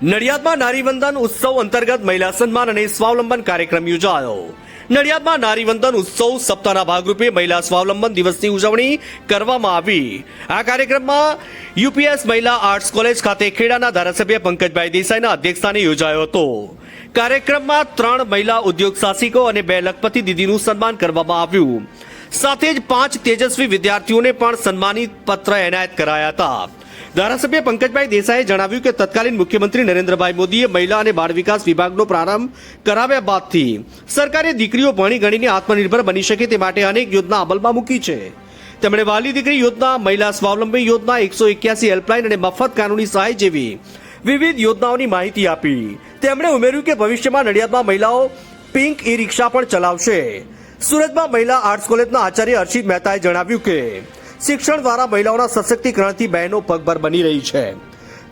નડિયાદમાં નારીવંદન ઉત્સવ અંતર્ગત મહિલા સન્માન અને સ્વાવલંબન કાર્યક્રમ યોજાયો। નડિયાદમાં નારીવંદન ઉત્સવ સપ્તાહના ભાગરૂપે મહિલા સ્વાવલંબન દિવસની ઉજવણી કરવામાં આવી। આ કાર્યક્રમમાં યુપીએસ મહિલા આર્ટ્સ કોલેજ ખાતે ખેડાના ધારાસભ્ય પંકજભાઈ દેસાઈના અધ્યક્ષસ્થાને યોજાયો હતો। કાર્યક્રમમાં 3 મહિલા ઉદ્યોગ સાહસિકો અને 2 લખપતિ દીદીનું સન્માન કરવામાં આવ્યું। સાથે જ 5 તેજસ્વી વિદ્યાર્થીઓને પણ સન્માનિત પત્ર એનાયત કરાયા હતા। ધારાસભ્ય પંકજભાઈ દેસાઈએ જણાવ્યું કે તત્કાલીન મુખ્યમંત્રી નરેન્દ્રભાઈ મોદીએ મહિલા અને બાળ વિકાસ વિભાગનો પ્રારંભ કરાવ્યા બાદથી સરકારે દીકરીઓ ભણી ગણીને આત્મનિર્ભર બની શકે તે માટે અનેક યોજના અમલમાં મૂકી છે। તેમણે વાલી દીકરી યોજના, મહિલા સ્વાવલંબી યોજના, 181 હેલ્પલાઇન અને મફત કાનૂની સહાય જેવી વિવિધ યોજનાઓની માહિતી આપી। તેમણે ઉમેર્યું કે ભવિષ્યમાં નડિયાદમાં મહિલાઓ પિંક ઈ રિક્ષા પણ ચલાવશે। સુરતમાં મહિલા આર્ટ્સ કોલેજના આચાર્ય હર્ષિત મહેતાએ જણાવ્યું કે શિક્ષણ દ્વારા મહિલાઓના સશક્તિકરણથી બહેનો પગભર બની રહી છે।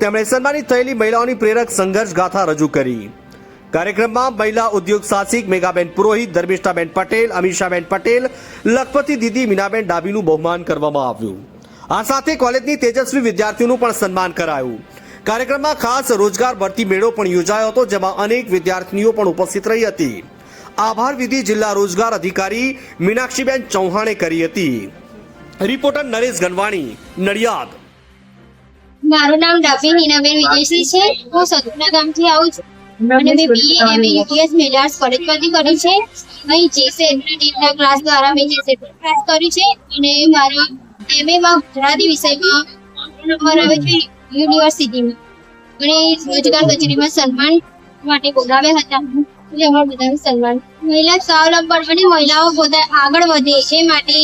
તેમણે સન્માનિત થયેલી મહિલાઓની પ્રેરક સંઘર્ષ ગાથા રજૂ કરી। કાર્યક્રમમાં મહિલા ઉદ્યોગ સાહસિક મેઘાબેન પુરોહિત, ધર્મિષ્ઠાબેન પટેલ, અમીષાબેન પટેલ, લખપતિ દીદી મીનાબેન ડાબીનું બહુમાન કરવામાં આવ્યું। આ સાથે કોલેજની તેજસ્વી વિદ્યાર્થીઓનું પણ સન્માન કરાયું। કાર્યક્રમમાં ખાસ રોજગાર ભરતી મેળો પણ યોજાયો હતો, જેમાં અનેક વિદ્યાર્થીનીઓ પણ ઉપસ્થિત રહી હતી। આભાર વિધિ જિલ્લા રોજગાર અધિકારી મીનાક્ષીબેન ચૌહાણે કરી હતી। રિપોર્ટર નરેશ ગનવાણી, નડિયાદ। મારું નામ ડાબી હિનાબેન વિજયસિંહ છે। હું સતુના ગામથી આવું છું અને મેં બીએ એમએ યુપીએસ મહિલા આર્ટ્સ કોલેજ પરથી કર્યું છે। અહીં જેસેટના ક્લાસ દ્વારા મેં જેસેટ ક્લાસ કર્યું છે અને મારા એમએ માં ગુજરાતી વિષયમાં નંબર આવે છે યુનિવર્સિટીમાં અને રોજગાર કચેરીમાં સન્માન માટે બોલાવ્યા હતા। અમારા બધાનું સન્માન મહિલા સ્વાવલંબન અને મહિલાઓ પોતા આગળ વધે એ માટે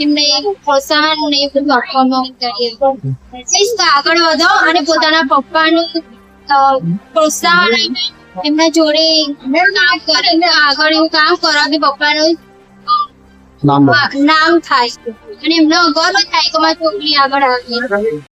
એમને પ્રોત્સાહન ને બધું આપવામાં આગળ વધો અને પોતાના પપ્પાનું પ્રોત્સાહન એમના જોડે કામ કરે, આગળ એવું કામ કરો કે પપ્પાનું નામ થાય અને એમનો ગર્વ થાય કે મારી છોકરી આગળ આવી।